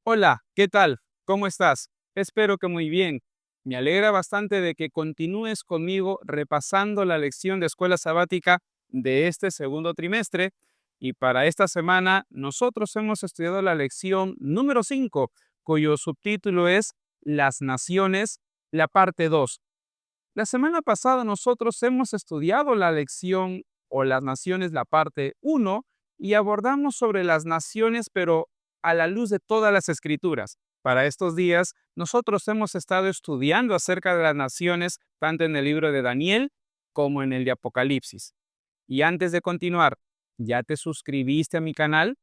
Hola, ¿qué tal? ¿Cómo estás? Espero que muy bien. Me alegra bastante de que continúes conmigo repasando la lección de escuela sabática de este segundo trimestre. Y para esta semana nosotros hemos estudiado la lección número 5, cuyo subtítulo es Las Naciones, la parte 2. La semana pasada nosotros hemos estudiado la lección o las naciones, la parte uno, y abordamos sobre las naciones, pero a la luz de todas las escrituras. Para estos días, nosotros hemos estado estudiando acerca de las naciones, tanto en el libro de Daniel como en el de Apocalipsis. Y antes de continuar, ¿ya te suscribiste a mi canal?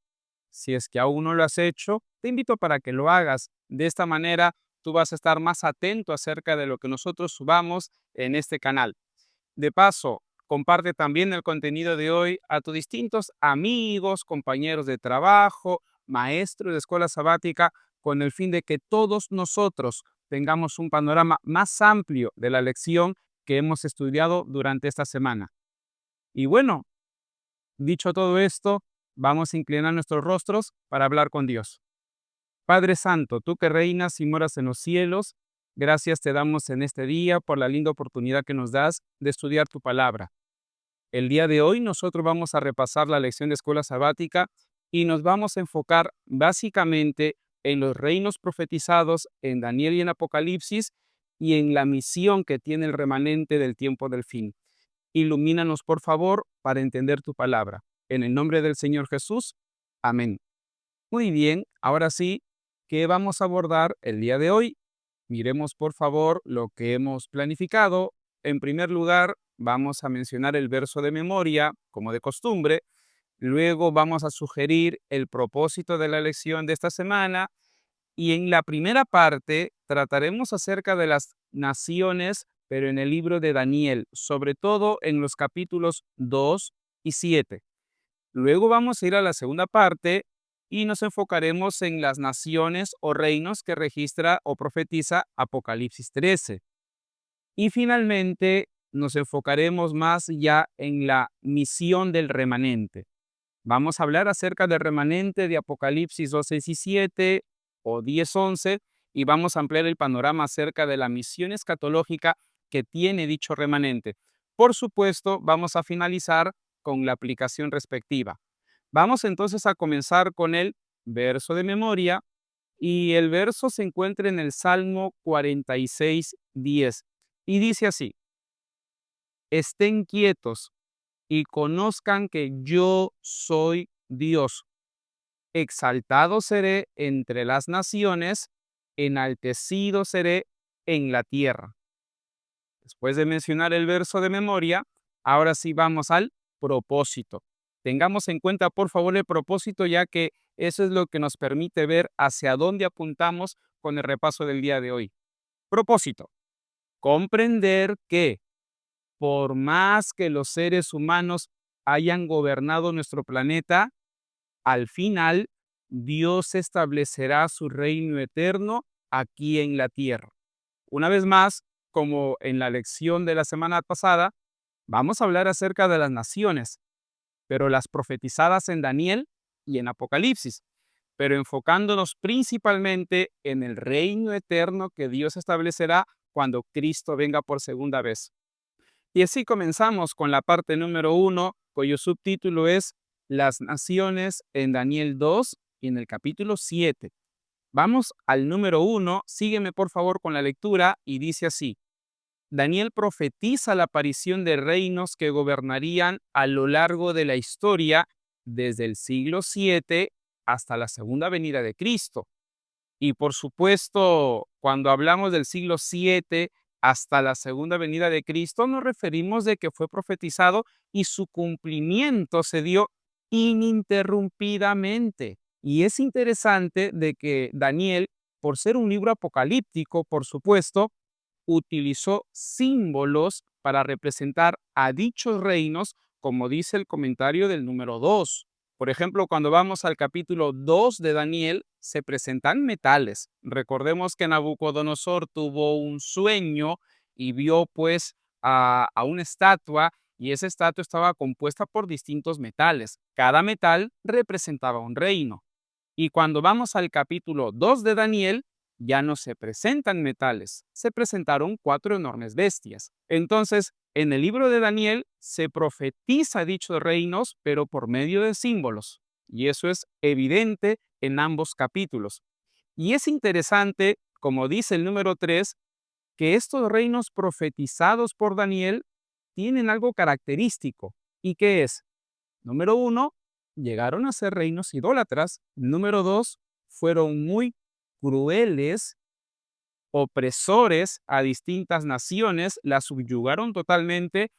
Si es que aún no lo has hecho, te invito para que lo hagas. De esta manera, tú vas a estar más atento acerca de lo que nosotros subamos en este canal. De paso, comparte también el contenido de hoy a tus distintos amigos, compañeros de trabajo, maestros de escuela sabática, con el fin de que todos nosotros tengamos un panorama más amplio de la lección que hemos estudiado durante esta semana. Y bueno, dicho todo esto, vamos a inclinar nuestros rostros para hablar con Dios. Padre Santo, tú que reinas y moras en los cielos, gracias te damos en este día por la linda oportunidad que nos das de estudiar tu palabra. El día de hoy nosotros vamos a repasar la lección de escuela sabática y nos vamos a enfocar básicamente en los reinos profetizados en Daniel y en Apocalipsis y en la misión que tiene el remanente del tiempo del fin. Ilumínanos, por favor, para entender tu palabra. En el nombre del Señor Jesús. Amén. Muy bien, ahora sí, ¿qué vamos a abordar el día de hoy? Miremos, por favor, lo que hemos planificado. En primer lugar, vamos a mencionar el verso de memoria, como de costumbre. Luego vamos a sugerir el propósito de la lección de esta semana. Y en la primera parte trataremos acerca de las naciones, pero en el libro de Daniel, sobre todo en los capítulos 2 y 7. Luego vamos a ir a la segunda parte y nos enfocaremos en las naciones o reinos que registra o profetiza Apocalipsis 13. Y finalmente nos enfocaremos más ya en la misión del remanente. Vamos a hablar acerca del remanente de Apocalipsis 2:17 o 10:11 y vamos a ampliar el panorama acerca de la misión escatológica que tiene dicho remanente. Por supuesto, vamos a finalizar con la aplicación respectiva. Vamos entonces a comenzar con el verso de memoria y el verso se encuentra en el Salmo 46:10 y dice así: Estén quietos y conozcan que yo soy Dios. Exaltado seré entre las naciones, enaltecido seré en la tierra. Después de mencionar el verso de memoria, ahora sí vamos al propósito. Tengamos en cuenta, por favor, el propósito, ya que eso es lo que nos permite ver hacia dónde apuntamos con el repaso del día de hoy. Propósito: comprender que por más que los seres humanos hayan gobernado nuestro planeta, al final Dios establecerá su reino eterno aquí en la tierra. Una vez más, como en la lección de la semana pasada, vamos a hablar acerca de las naciones, pero las profetizadas en Daniel y en Apocalipsis, pero enfocándonos principalmente en el reino eterno que Dios establecerá cuando Cristo venga por segunda vez. Y así comenzamos con la parte número 1, cuyo subtítulo es Las Naciones en Daniel 2 y en el capítulo 7. Vamos al número 1, sígueme por favor con la lectura y dice así: Daniel profetiza la aparición de reinos que gobernarían a lo largo de la historia desde el siglo 7 hasta la segunda venida de Cristo. Y por supuesto, cuando hablamos del siglo 7 hasta la segunda venida de Cristo, nos referimos de que fue profetizado y su cumplimiento se dio ininterrumpidamente. Y es interesante de que Daniel, por ser un libro apocalíptico, por supuesto, utilizó símbolos para representar a dichos reinos, como dice el comentario del número 2. Por ejemplo, cuando vamos al capítulo 2 de Daniel, se presentan metales. Recordemos que Nabucodonosor tuvo un sueño y vio pues a una estatua, y esa estatua estaba compuesta por distintos metales. Cada metal representaba un reino. Y cuando vamos al capítulo 2 de Daniel, ya no se presentan metales, se presentaron 4 enormes bestias. Entonces, en el libro de Daniel se profetiza dichos reinos, pero por medio de símbolos. Y eso es evidente en ambos capítulos. Y es interesante, como dice el número 3, que estos reinos profetizados por Daniel tienen algo característico. ¿Y qué es? Número 1, llegaron a ser reinos idólatras. Número 2, fueron muy crueles, opresores a distintas naciones, las subyugaron totalmente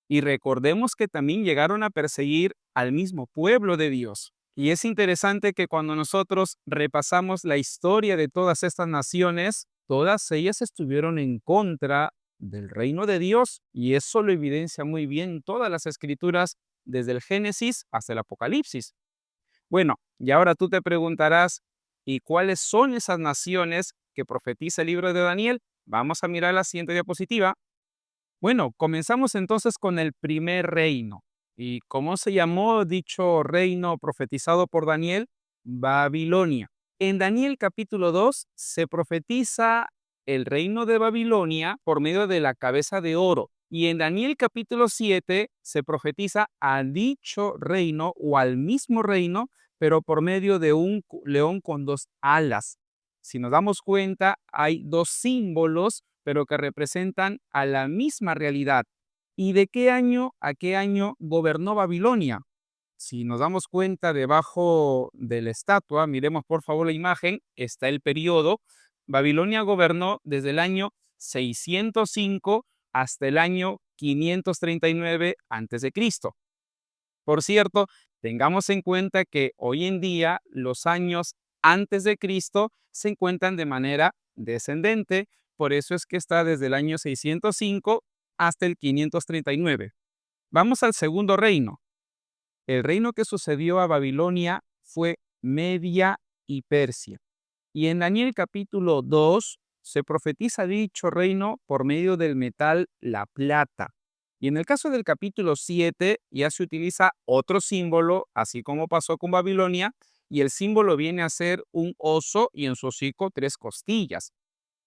y recordemos que también llegaron a perseguir al mismo pueblo de Dios. Y es interesante que cuando nosotros repasamos la historia de todas estas naciones, todas ellas estuvieron en contra del reino de Dios y eso lo evidencia muy bien todas las escrituras desde el Génesis hasta el Apocalipsis. Bueno, y ahora tú te preguntarás, ¿y cuáles son esas naciones que profetiza el libro de Daniel? Vamos a mirar la siguiente diapositiva. Bueno, comenzamos entonces con el primer reino. ¿Y cómo se llamó dicho reino profetizado por Daniel? Babilonia. En Daniel capítulo 2 se profetiza el reino de Babilonia por medio de la cabeza de oro. Y en Daniel capítulo 7 se profetiza a dicho reino o al mismo reino, pero por medio de un león con 2 alas. Si nos damos cuenta, hay 2 símbolos pero que representan a la misma realidad. ¿Y de qué año a qué año gobernó Babilonia? Si nos damos cuenta debajo de la estatua, miremos por favor la imagen, está el periodo. Babilonia gobernó desde el año 605 hasta el año 539 a.C. Por cierto, tengamos en cuenta que hoy en día los años antes de Cristo se encuentran de manera descendente, por eso es que está desde el año 605 hasta el 539. Vamos al segundo reino. El reino que sucedió a Babilonia fue Media y Persia. Y en Daniel capítulo 2 se profetiza dicho reino por medio del metal la plata. Y en el caso del capítulo 7 ya se utiliza otro símbolo, así como pasó con Babilonia, y el símbolo viene a ser un oso y en su hocico 3 costillas.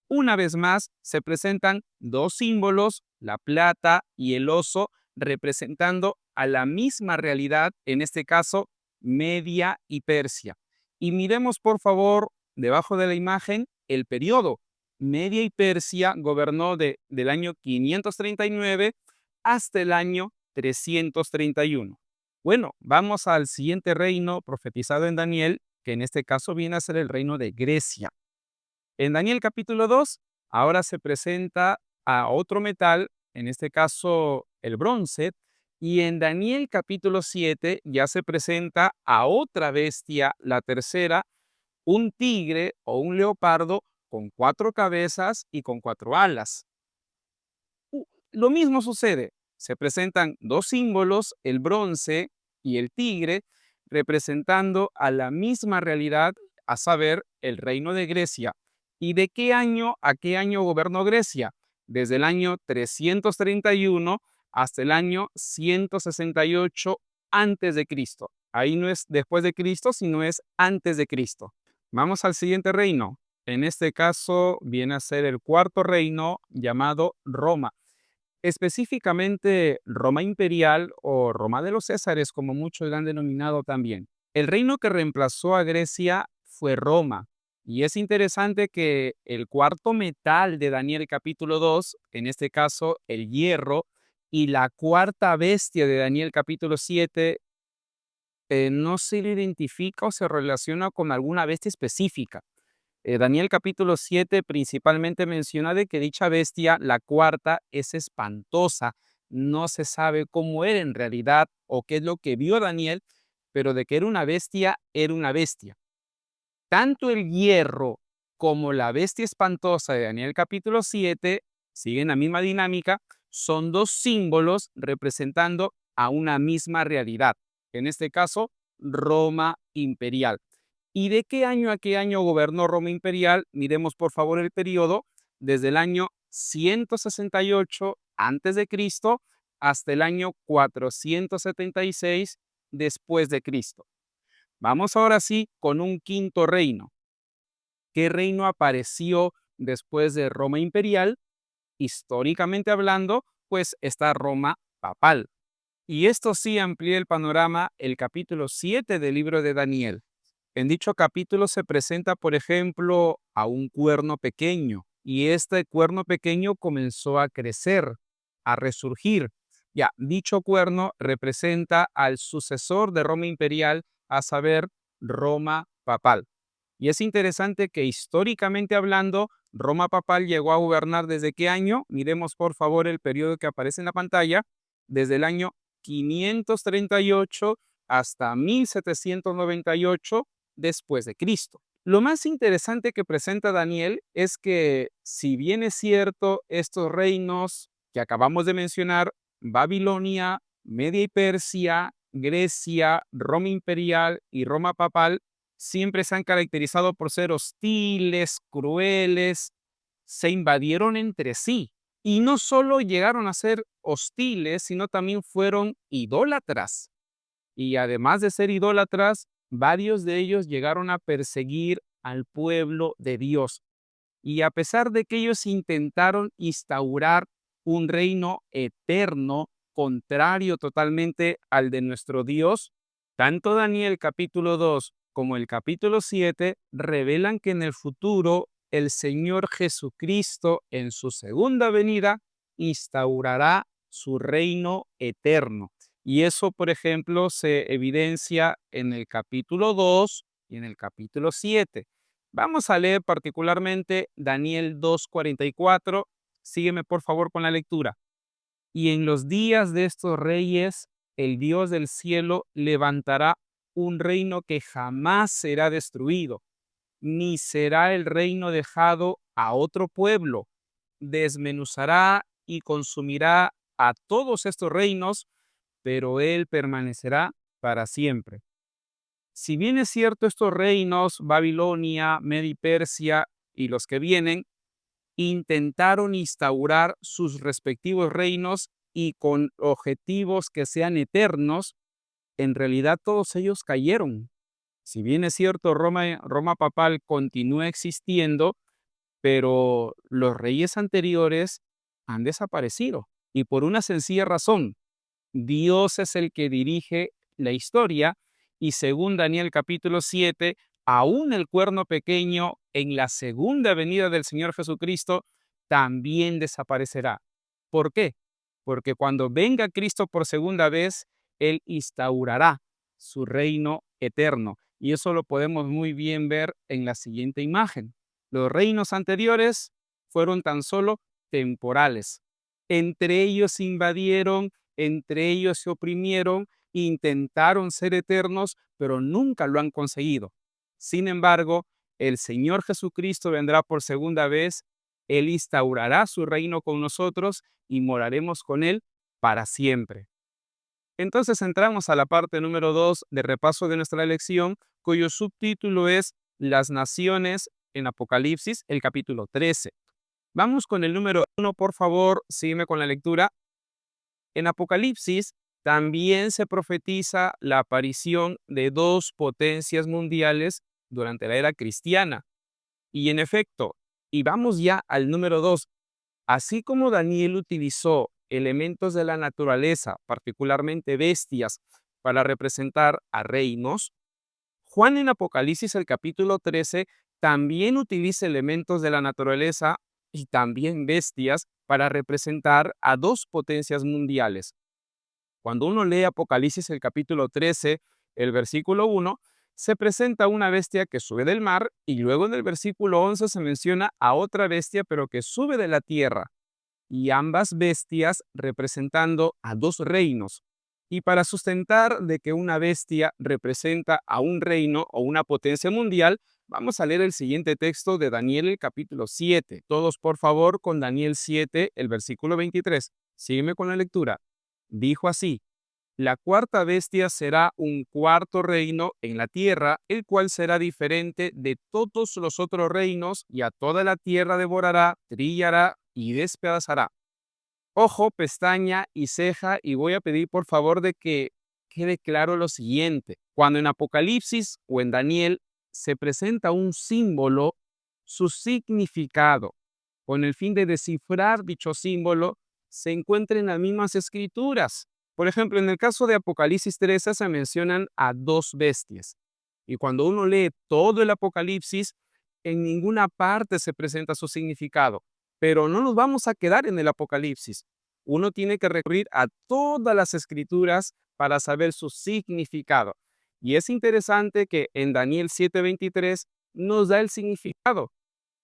Una vez más, se presentan 2 símbolos, la plata y el oso, representando a la misma realidad, en este caso, Media y Persia. Y miremos, por favor, debajo de la imagen, el periodo. Media y Persia gobernó del año 539 hasta el año 331. Bueno, vamos al siguiente reino profetizado en Daniel, que en este caso viene a ser el reino de Grecia. En Daniel capítulo 2, ahora se presenta a otro metal, en este caso el bronce, y en Daniel capítulo 7 ya se presenta a otra bestia, la tercera, un tigre o un leopardo con 4 cabezas y con 4 alas. Lo mismo sucede, se presentan 2 símbolos, el bronce y el tigre, representando a la misma realidad, a saber, el reino de Grecia. ¿Y de qué año a qué año gobernó Grecia? Desde el año 331 hasta el año 168 antes de Cristo. Ahí no es después de Cristo, sino es antes de Cristo. Vamos al siguiente reino. En este caso viene a ser el cuarto reino llamado Roma. Específicamente Roma imperial o Roma de los Césares, como muchos la han denominado también. El reino que reemplazó a Grecia fue Roma. Y es interesante que el cuarto metal de Daniel capítulo 2, en este caso el hierro, y la cuarta bestia de Daniel capítulo 7, no se le identifica o se relaciona con alguna bestia específica. Daniel capítulo 7 principalmente menciona de que dicha bestia, la cuarta, es espantosa. No se sabe cómo era en realidad o qué es lo que vio Daniel, pero de que era una bestia, era una bestia. Tanto el hierro como la bestia espantosa de Daniel capítulo 7 siguen la misma dinámica, son 2 símbolos representando a una misma realidad. En este caso, Roma imperial. ¿Y de qué año a qué año gobernó Roma imperial? Miremos por favor el periodo, desde el año 168 antes de Cristo hasta el año 476 después de Cristo. Vamos ahora sí con un quinto reino. ¿Qué reino apareció después de Roma imperial? Históricamente hablando, pues está Roma papal. Y esto sí amplía el panorama el capítulo 7 del libro de Daniel. En dicho capítulo se presenta, por ejemplo, a un cuerno pequeño, y este cuerno pequeño comenzó a crecer, a resurgir. Ya, dicho cuerno representa al sucesor de Roma imperial, a saber, Roma papal. Y es interesante que históricamente hablando, Roma papal llegó a gobernar ¿desde qué año? Miremos por favor el periodo que aparece en la pantalla, desde el año 538 hasta 1798 después de Cristo. Lo más interesante que presenta Daniel es que, si bien es cierto, estos reinos que acabamos de mencionar, Babilonia, Media y Persia, Grecia, Roma imperial y Roma papal, siempre se han caracterizado por ser hostiles, crueles, se invadieron entre sí. Y no solo llegaron a ser hostiles, sino también fueron idólatras. Y además de ser idólatras, varios de ellos llegaron a perseguir al pueblo de Dios. Y a pesar de que ellos intentaron instaurar un reino eterno, contrario totalmente al de nuestro Dios, tanto Daniel capítulo 2 como el capítulo 7 revelan que en el futuro el Señor Jesucristo en su segunda venida instaurará su reino eterno. Y eso, por ejemplo, se evidencia en el capítulo 2 y en el capítulo 7. Vamos a leer particularmente Daniel 2:44. Sígueme por favor con la lectura. Y en los días de estos reyes, el Dios del cielo levantará un reino que jamás será destruido, ni será el reino dejado a otro pueblo. Desmenuzará y consumirá a todos estos reinos, pero él permanecerá para siempre. Si bien es cierto, estos reinos, Babilonia, Media y Persia y los que vienen, intentaron instaurar sus respectivos reinos y con objetivos que sean eternos, en realidad todos ellos cayeron. Si bien es cierto, Roma papal continúa existiendo, pero los reyes anteriores han desaparecido. Y por una sencilla razón: Dios es el que dirige la historia, y según Daniel capítulo 7, aún el cuerno pequeño en la segunda venida del Señor Jesucristo también desaparecerá. ¿Por qué? Porque cuando venga Cristo por segunda vez, Él instaurará su reino eterno. Y eso lo podemos muy bien ver en la siguiente imagen. Los reinos anteriores fueron tan solo temporales. Entre ellos invadieron, entre ellos se oprimieron, intentaron ser eternos, pero nunca lo han conseguido. Sin embargo, el Señor Jesucristo vendrá por segunda vez, Él instaurará su reino con nosotros y moraremos con Él para siempre. Entonces entramos a la parte número 2 de repaso de nuestra lección, cuyo subtítulo es Las naciones en Apocalipsis, el capítulo 13. Vamos con el número 1, por favor, sígueme con la lectura. En Apocalipsis también se profetiza la aparición de dos potencias mundiales durante la era cristiana. Y en efecto, y vamos ya al número 2, así como Daniel utilizó elementos de la naturaleza, particularmente bestias, para representar a reinos, Juan en Apocalipsis el capítulo 13 también utiliza elementos de la naturaleza y también bestias para representar a dos potencias mundiales. Cuando uno lee Apocalipsis el capítulo 13, el versículo 1, se presenta una bestia que sube del mar, y luego en el versículo 11 se menciona a otra bestia pero que sube de la tierra, y ambas bestias representando a dos reinos. Y para sustentar de que una bestia representa a un reino o una potencia mundial, vamos a leer el siguiente texto de Daniel el capítulo 7. Todos por favor con Daniel 7, el versículo 23. Sígueme con la lectura. Dijo así: la cuarta bestia será un cuarto reino en la tierra, el cual será diferente de todos los otros reinos, y a toda la tierra devorará, trillará y despedazará. Ojo, pestaña y ceja, y voy a pedir por favor de que quede claro lo siguiente. Cuando en Apocalipsis o en Daniel se presenta un símbolo, su significado, con el fin de descifrar dicho símbolo, se encuentra en las mismas escrituras. Por ejemplo, en el caso de Apocalipsis 13 se mencionan a dos bestias. Y cuando uno lee todo el Apocalipsis, en ninguna parte se presenta su significado. Pero no nos vamos a quedar en el Apocalipsis. Uno tiene que recurrir a todas las escrituras para saber su significado. Y es interesante que en Daniel 7:23 nos da el significado.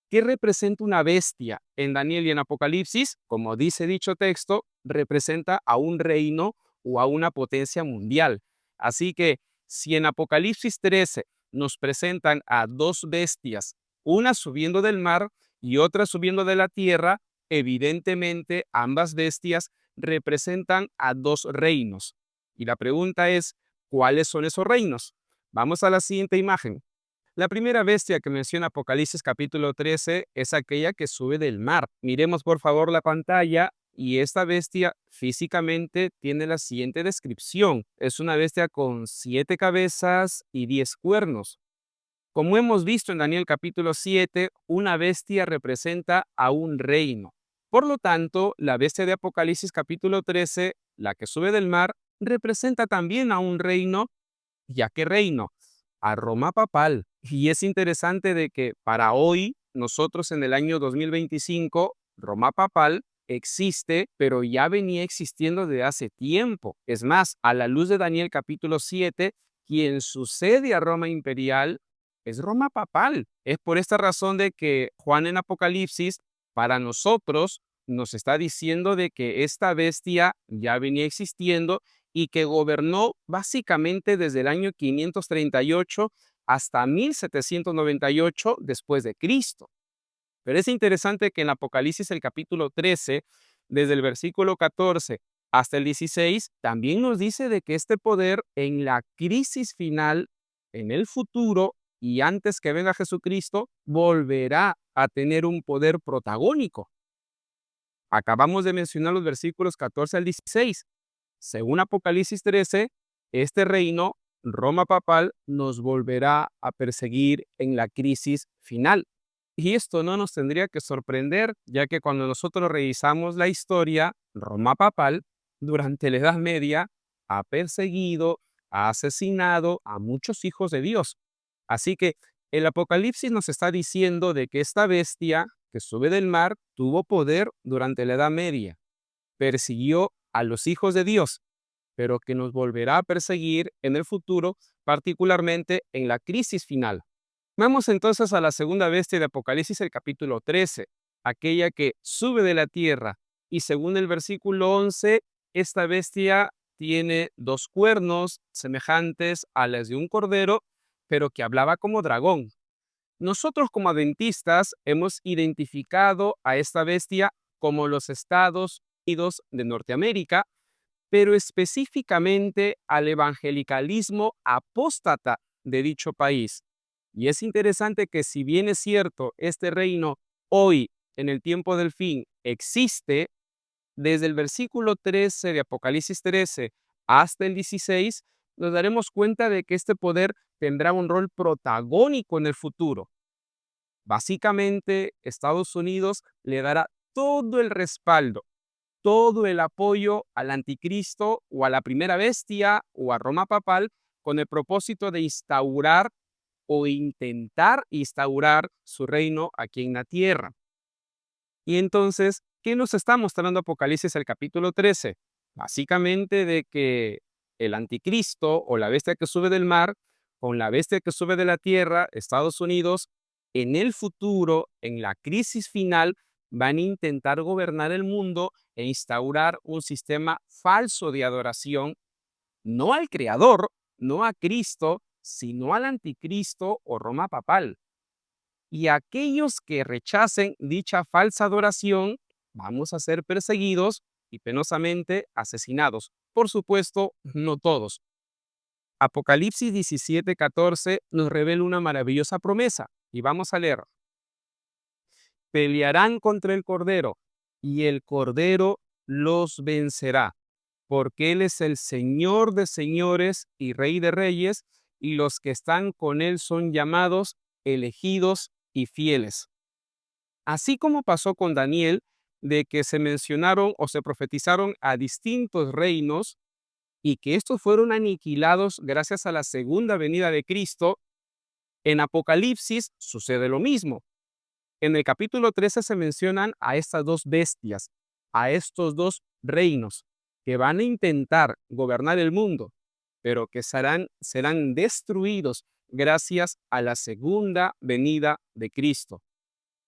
¿Qué representa una bestia? En Daniel y en Apocalipsis, como dice dicho texto, representa a un reino o a una potencia mundial. Así que si en Apocalipsis 13 nos presentan a dos bestias, una subiendo del mar y otra subiendo de la tierra, evidentemente ambas bestias representan a dos reinos. Y la pregunta es, ¿cuáles son esos reinos? Vamos a la siguiente imagen. La primera bestia que menciona Apocalipsis capítulo 13 es aquella que sube del mar. Miremos por favor la pantalla y esta bestia físicamente tiene la siguiente descripción. Es una bestia con 7 cabezas y 10 cuernos. Como hemos visto en Daniel capítulo 7, una bestia representa a un reino. Por lo tanto, la bestia de Apocalipsis capítulo 13, la que sube del mar, representa también a un reino. ¿Y a qué reino? A Roma papal. Y es interesante de que para hoy, nosotros en el año 2025, Roma papal existe, pero ya venía existiendo desde hace tiempo. Es más, a la luz de Daniel capítulo 7, quien sucede a Roma imperial es Roma papal. Es por esta razón de que Juan en Apocalipsis, para nosotros, nos está diciendo de que esta bestia ya venía existiendo y que gobernó básicamente desde el año 538 hasta 1798 después de Cristo. Pero es interesante que en Apocalipsis el capítulo 13, desde el versículo 14 hasta el 16, también nos dice de que este poder en la crisis final, en el futuro y antes que venga Jesucristo, volverá a tener un poder protagónico. Acabamos de mencionar los versículos 14 al 16. Según Apocalipsis 13, este reino, Roma papal, nos volverá a perseguir en la crisis final. Y esto no nos tendría que sorprender, ya que cuando nosotros revisamos la historia, Roma papal, durante la Edad Media, ha perseguido, ha asesinado a muchos hijos de Dios. Así que el Apocalipsis nos está diciendo de que esta bestia que sube del mar tuvo poder durante la Edad Media, persiguió a los hijos de Dios, pero que nos volverá a perseguir en el futuro, particularmente en la crisis final. Vamos entonces a la segunda bestia de Apocalipsis, el capítulo 13, aquella que sube de la tierra. Y según el versículo 11, esta bestia tiene dos cuernos semejantes a las de un cordero, pero que hablaba como dragón. Nosotros como adventistas hemos identificado a esta bestia como los Estados Unidos de Norteamérica, pero específicamente al evangelicalismo apóstata de dicho país. Y es interesante que si bien es cierto, este reino hoy, en el tiempo del fin, existe, desde el versículo 13 de Apocalipsis 13 hasta el 16, nos daremos cuenta de que este poder tendrá un rol protagónico en el futuro. Básicamente, Estados Unidos le dará todo el respaldo, todo el apoyo al anticristo o a la primera bestia o a Roma papal con el propósito de instaurar o intentar instaurar su reino aquí en la tierra. Y entonces, ¿qué nos está mostrando Apocalipsis el capítulo 13? Básicamente de que el anticristo o la bestia que sube del mar con la bestia que sube de la tierra, Estados Unidos, en el futuro, en la crisis final, van a intentar gobernar el mundo e instaurar un sistema falso de adoración, no al Creador, no a Cristo, sino al anticristo o Roma papal. Y aquellos que rechacen dicha falsa adoración, vamos a ser perseguidos y penosamente asesinados. Por supuesto, no todos. Apocalipsis 17:14 nos revela una maravillosa promesa y vamos a leer. Pelearán contra el Cordero y el Cordero los vencerá, porque Él es el Señor de señores y Rey de reyes, y los que están con Él son llamados, elegidos y fieles. Así como pasó con Daniel, de que se mencionaron o se profetizaron a distintos reinos y que estos fueron aniquilados gracias a la segunda venida de Cristo, en Apocalipsis sucede lo mismo. En el capítulo 13 se mencionan a estas dos bestias, a estos dos reinos que van a intentar gobernar el mundo, pero que serán destruidos gracias a la segunda venida de Cristo.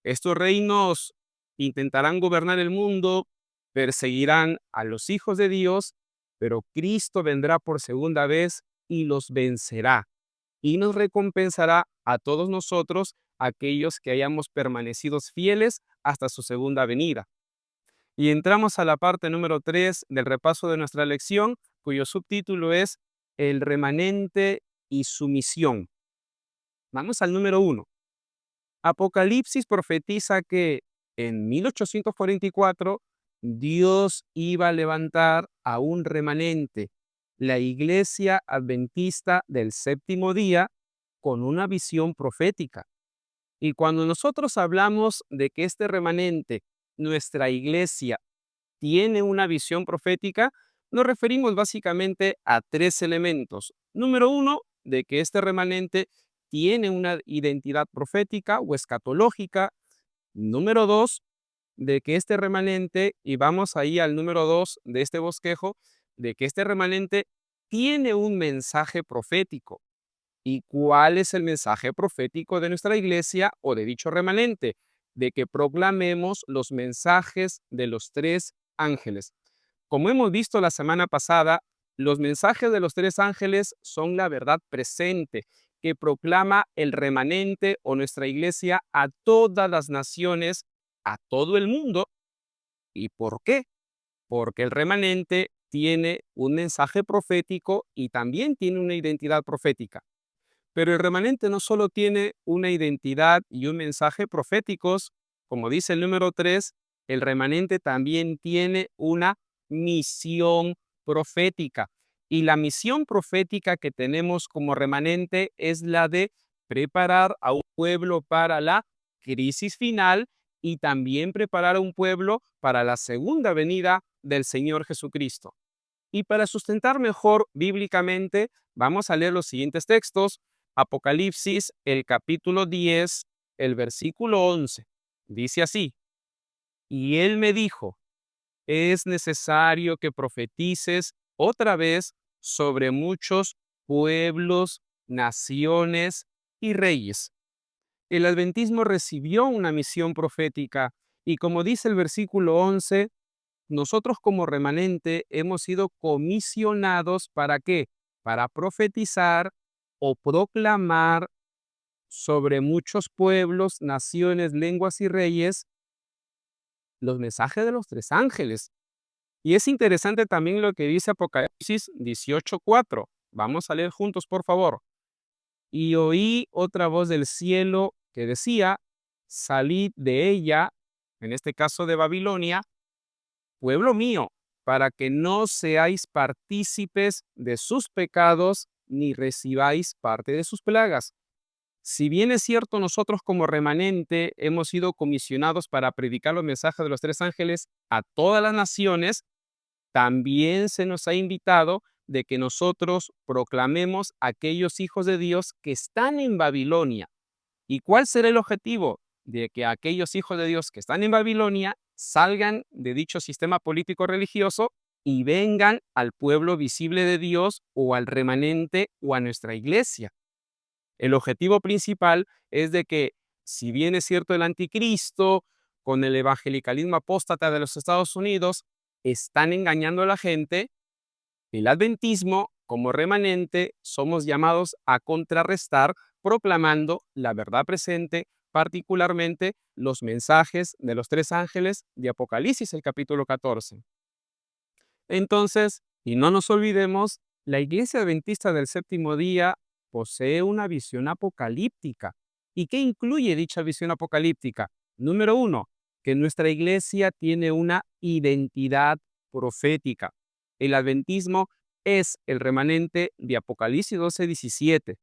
Estos reinos intentarán gobernar el mundo, perseguirán a los hijos de Dios, pero Cristo vendrá por segunda vez y los vencerá y nos recompensará a todos nosotros, aquellos que hayamos permanecido fieles hasta su segunda venida. Y entramos a la parte número 3 del repaso de nuestra lección, cuyo subtítulo es El remanente y su misión. Vamos al número 1. Apocalipsis profetiza que en 1844 Dios iba a levantar a un remanente, la Iglesia Adventista del Séptimo Día, con una visión profética. Y cuando nosotros hablamos de que este remanente, nuestra iglesia, tiene una visión profética, nos referimos básicamente a tres elementos. Número uno, de que este remanente tiene una identidad profética o escatológica. Número dos, de que este remanente, y vamos ahí al número dos de este bosquejo, de que este remanente tiene un mensaje profético. ¿Y cuál es el mensaje profético de nuestra iglesia o de dicho remanente? De que proclamemos los mensajes de los tres ángeles. Como hemos visto la semana pasada, los mensajes de los tres ángeles son la verdad presente que proclama el remanente o nuestra iglesia a todas las naciones, a todo el mundo. ¿Y por qué? Porque el remanente tiene un mensaje profético y también tiene una identidad profética. Pero el remanente no solo tiene una identidad y un mensaje proféticos, como dice el número 3, el remanente también tiene una misión profética. Y la misión profética que tenemos como remanente es la de preparar a un pueblo para la crisis final y también preparar a un pueblo para la segunda venida del Señor Jesucristo. Y para sustentar mejor bíblicamente, vamos a leer los siguientes textos. Apocalipsis, el capítulo 10, el versículo 11. Dice así: Y él me dijo, es necesario que profetices otra vez sobre muchos pueblos, naciones y reyes. El adventismo recibió una misión profética y, como dice el versículo 11, nosotros como remanente hemos sido comisionados ¿para qué? Para profetizar o proclamar sobre muchos pueblos, naciones, lenguas y reyes los mensajes de los tres ángeles. Y es interesante también lo que dice Apocalipsis 18:4. Vamos a leer juntos, por favor. Y oí otra voz del cielo que decía, salid de ella, en este caso de Babilonia, pueblo mío, para que no seáis partícipes de sus pecados, ni recibáis parte de sus plagas. Si bien es cierto, nosotros como remanente hemos sido comisionados para predicar los mensajes de los tres ángeles a todas las naciones, también se nos ha invitado de que nosotros proclamemos a aquellos hijos de Dios que están en Babilonia. ¿Y cuál será el objetivo? De que aquellos hijos de Dios que están en Babilonia salgan de dicho sistema político religioso y vengan al pueblo visible de Dios o al remanente o a nuestra iglesia. El objetivo principal es de que, si bien es cierto el anticristo con el evangelicalismo apóstata de los Estados Unidos están engañando a la gente, el adventismo, como remanente, somos llamados a contrarrestar proclamando la verdad presente, particularmente los mensajes de los tres ángeles de Apocalipsis, el capítulo 14. Entonces, y no nos olvidemos, la Iglesia Adventista del Séptimo Día posee una visión apocalíptica. ¿Y qué incluye dicha visión apocalíptica? Número uno, que nuestra iglesia tiene una identidad profética. El adventismo es el remanente de Apocalipsis 12:17.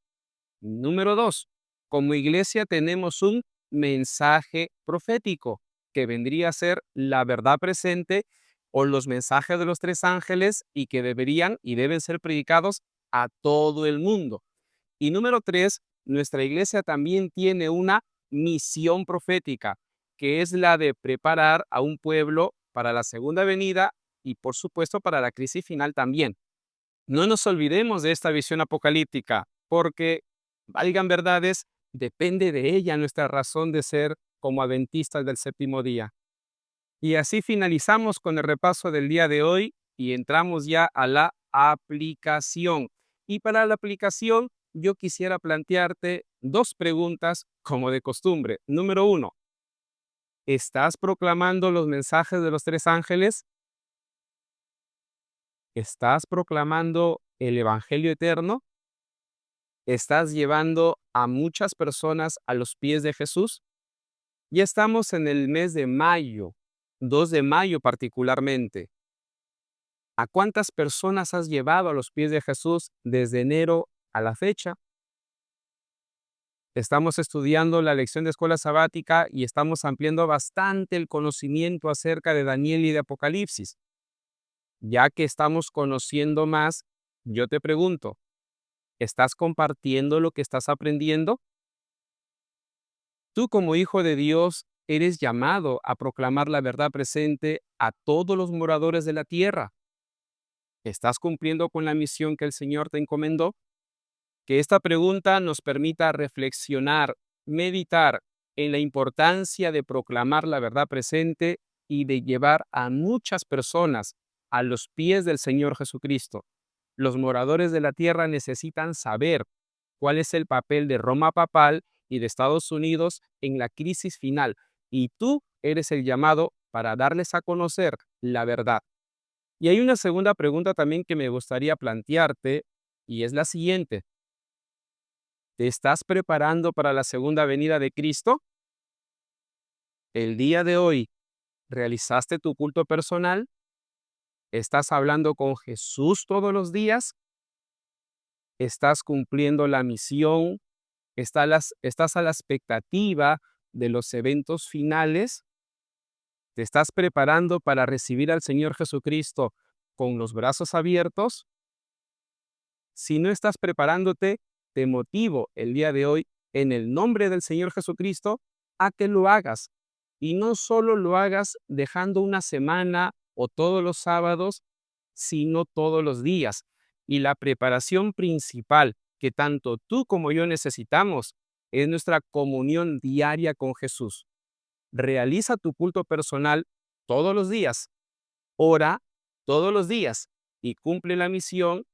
Número 2. Como iglesia tenemos un mensaje profético, que vendría a ser la verdad presente o los mensajes de los tres ángeles y que deberían y deben ser predicados a todo el mundo. Y número 3, nuestra iglesia también tiene una misión profética, que es la de preparar a un pueblo para la segunda venida y por supuesto para la crisis final también. No nos olvidemos de esta visión apocalíptica, porque, valgan verdades, depende de ella nuestra razón de ser como adventistas del séptimo día. Y así finalizamos con el repaso del día de hoy y entramos ya a la aplicación. Y para la aplicación, yo quisiera plantearte dos preguntas como de costumbre. Número 1, ¿estás proclamando los mensajes de los tres ángeles? ¿Estás proclamando el evangelio eterno? ¿Estás llevando a muchas personas a los pies de Jesús? Ya estamos en el mes de mayo, 2 de mayo particularmente. ¿A cuántas personas has llevado a los pies de Jesús desde enero a la fecha? Estamos estudiando la lección de escuela sabática y estamos ampliando bastante el conocimiento acerca de Daniel y de Apocalipsis. Ya que estamos conociendo más, yo te pregunto, ¿estás compartiendo lo que estás aprendiendo? Tú como hijo de Dios eres llamado a proclamar la verdad presente a todos los moradores de la tierra. ¿Estás cumpliendo con la misión que el Señor te encomendó? Que esta pregunta nos permita reflexionar, meditar en la importancia de proclamar la verdad presente y de llevar a muchas personas a los pies del Señor Jesucristo. Los moradores de la tierra necesitan saber cuál es el papel de Roma papal y de Estados Unidos en la crisis final, y tú eres el llamado para darles a conocer la verdad. Y hay una segunda pregunta también que me gustaría plantearte, y es la siguiente. ¿Te estás preparando para la segunda venida de Cristo? El día de hoy, ¿realizaste tu culto personal? ¿Estás hablando con Jesús todos los días? ¿Estás cumpliendo la misión? ¿Estás a la expectativa de los eventos finales? ¿Te estás preparando para recibir al Señor Jesucristo con los brazos abiertos? Si no estás preparándote, te motivo el día de hoy, en el nombre del Señor Jesucristo, a que lo hagas. Y no solo lo hagas dejando una semana o todos los sábados, sino todos los días. Y la preparación principal que tanto tú como yo necesitamos es nuestra comunión diaria con Jesús. Realiza tu culto personal todos los días. Ora todos los días y cumple la misión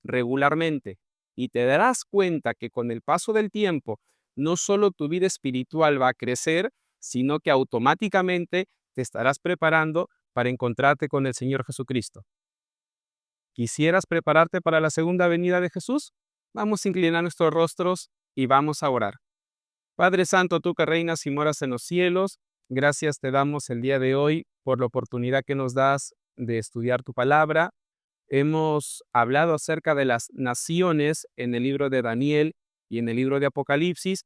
regularmente, y te darás cuenta que con el paso del tiempo, no solo tu vida espiritual va a crecer, sino que automáticamente te estarás preparando para encontrarte con el Señor Jesucristo. ¿Quisieras prepararte para la segunda venida de Jesús? Vamos a inclinar nuestros rostros y vamos a orar. Padre Santo, tú que reinas y moras en los cielos, gracias te damos el día de hoy por la oportunidad que nos das de estudiar tu palabra. Hemos hablado acerca de las naciones en el libro de Daniel y en el libro de Apocalipsis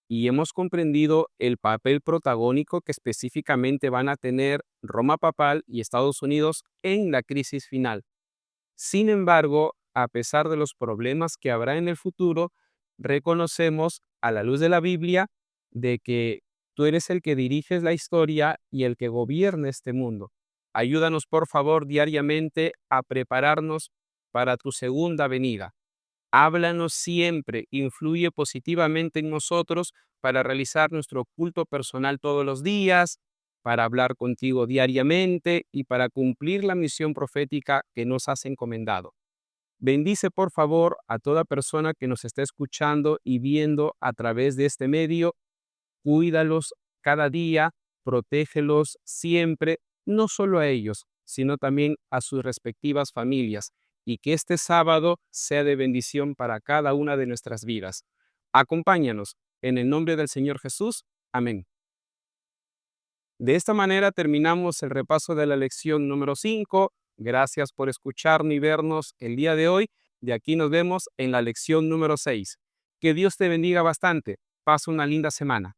y hemos comprendido el papel protagónico que específicamente van a tener Roma papal y Estados Unidos en la crisis final. Sin embargo, a pesar de los problemas que habrá en el futuro, reconocemos a la luz de la Biblia de que tú eres el que diriges la historia y el que gobierna este mundo. Ayúdanos, por favor, diariamente a prepararnos para tu segunda venida. Háblanos siempre, influye positivamente en nosotros para realizar nuestro culto personal todos los días, para hablar contigo diariamente y para cumplir la misión profética que nos has encomendado. Bendice, por favor, a toda persona que nos está escuchando y viendo a través de este medio. Cuídalos cada día, protégelos siempre, no solo a ellos, sino también a sus respectivas familias, y que este sábado sea de bendición para cada una de nuestras vidas. Acompáñanos en el nombre del Señor Jesús. Amén. De esta manera terminamos el repaso de la lección número 5 Gracias por escucharnos y vernos el día de hoy. De aquí nos vemos en la lección número 6. Que Dios te bendiga bastante. Pasa una linda semana.